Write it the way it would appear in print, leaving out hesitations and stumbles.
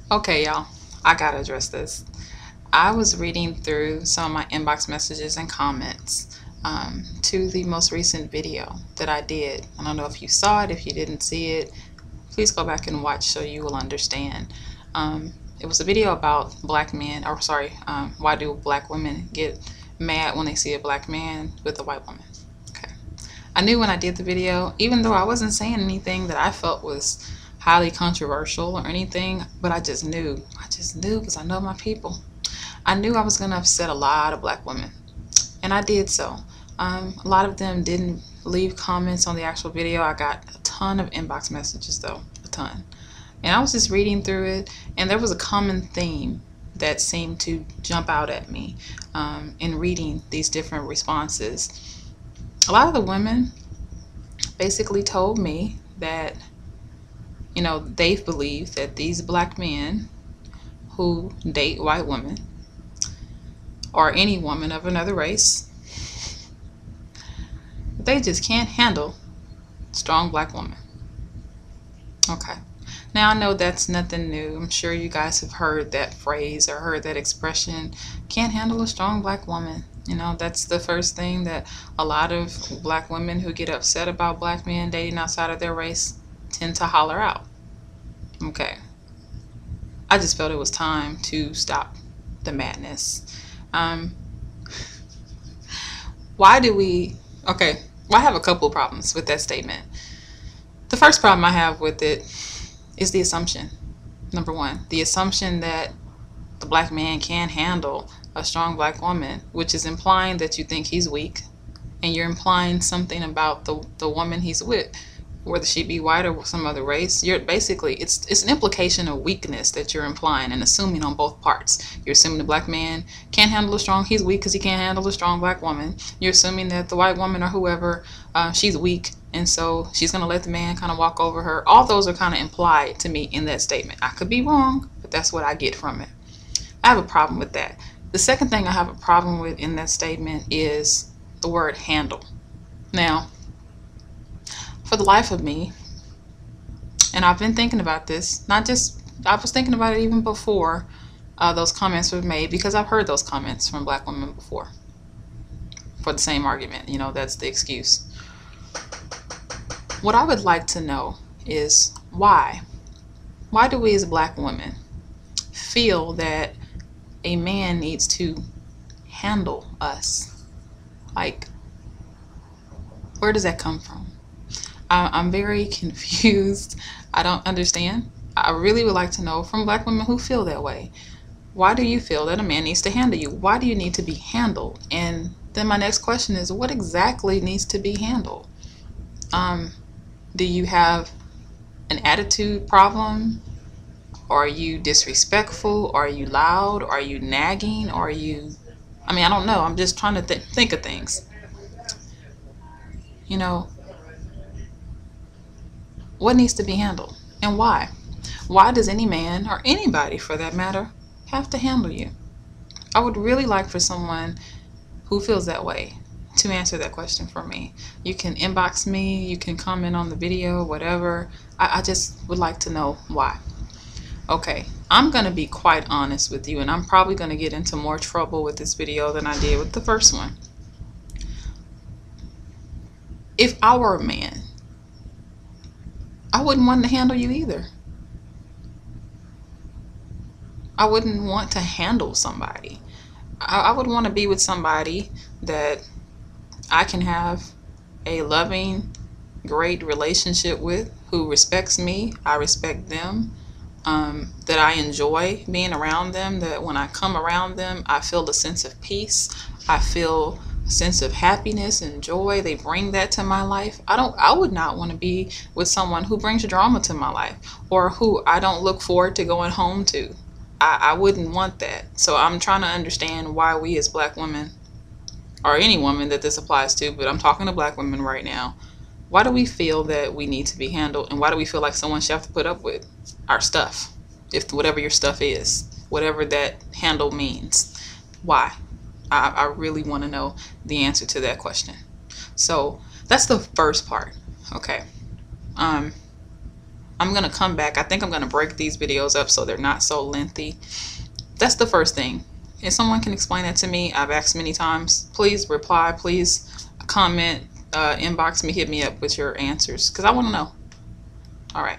Okay, y'all, I gotta address this. I was reading through some of my inbox messages and comments to the most recent video that I did. I don't know if you saw it. If you didn't see it, please go back and watch so you will understand. It was a video about black men, or sorry, why do black women get mad when they see a black man with a white woman? Okay. I knew when I did the video, even though I wasn't saying anything that I felt was highly controversial or anything, but I just knew. I just knew because I know my people. I knew I was going to upset a lot of black women, and I did so. A lot of them didn't leave comments on the actual video. I got a ton of inbox messages, though, a ton. And I was just reading through it, and there was a common theme that seemed to jump out at me in reading these different responses. A lot of the women basically told me that, they believe that these black men who date white women or any woman of another race, they just can't handle strong black women. Okay. Now I know that's nothing new. I'm sure you guys have heard that phrase or heard that expression, can't handle a strong black woman. That's the first thing that a lot of black women who get upset about black men dating outside of their race tend to holler out. Okay. I just felt it was time to stop the madness. Um, why do we, okay, well, I have a couple of problems with that statement. The first problem I have with it is the assumption. Number one, the assumption that the black man can handle a strong black woman, which is implying that you think he's weak, and you're implying something about the woman he's with, whether she be white or some other race. You're basically, it's an implication of weakness that you're implying and assuming on both parts. You're assuming the black man can't handle a strong, he's weak because he can't handle a strong black woman. You're assuming that the white woman or whoever, she's weak, and so she's going to let the man kind of walk over her. All those are kind of implied to me in that statement. I could be wrong, but that's what I get from it. I have a problem with that. The second thing I have a problem with in that statement is the word handle. Now, for the life of me, and I've been thinking about this, not just, I was thinking about it even before those comments were made, because I've heard those comments from black women before for the same argument. That's the excuse. What I would like to know is why. Why do we as black women feel that a man needs to handle us? Like, where does that come from? I'm very confused. I don't understand. I really would like to know from black women who feel that way. Why do you feel that a man needs to handle you? Why do you need to be handled? And then my next question is, what exactly needs to be handled? Do you have an attitude problem? Are you disrespectful? Are you loud? Are you nagging? Are you, I don't know. I'm just trying to think of things. You know, what needs to be handled and why? Why does any man, or anybody for that matter, have to handle you? I would really like for someone who feels that way to answer that question for me. You can inbox me, you can comment on the video, whatever. I just would like to know why. Okay, I'm going to be quite honest with you, and I'm probably going to get into more trouble with this video than I did with the first one. If I were a man, I wouldn't want to handle you either. I wouldn't want to handle somebody. I would want to be with somebody that I can have a loving, great relationship with, who respects me, I respect them, that I enjoy being around them, that when I come around them, I feel a sense of peace, I feel a sense of happiness and joy. They bring that to my life. I would not want to be with someone who brings drama to my life, or who I don't look forward to going home to. I wouldn't want that. So I'm trying to understand why we as black women, or any woman that this applies to, but I'm talking to black women right now, why do we feel that we need to be handled, and why do we feel like someone should have to put up with our stuff, if whatever your stuff is, whatever that handle means? Why? I really want to know the answer to that question. So that's the first part. Okay. I'm going to come back. I think I'm going to break these videos up so they're not so lengthy. That's the first thing. If someone can explain that to me, I've asked many times, please reply, please comment, inbox me, hit me up with your answers, because I want to know. All right.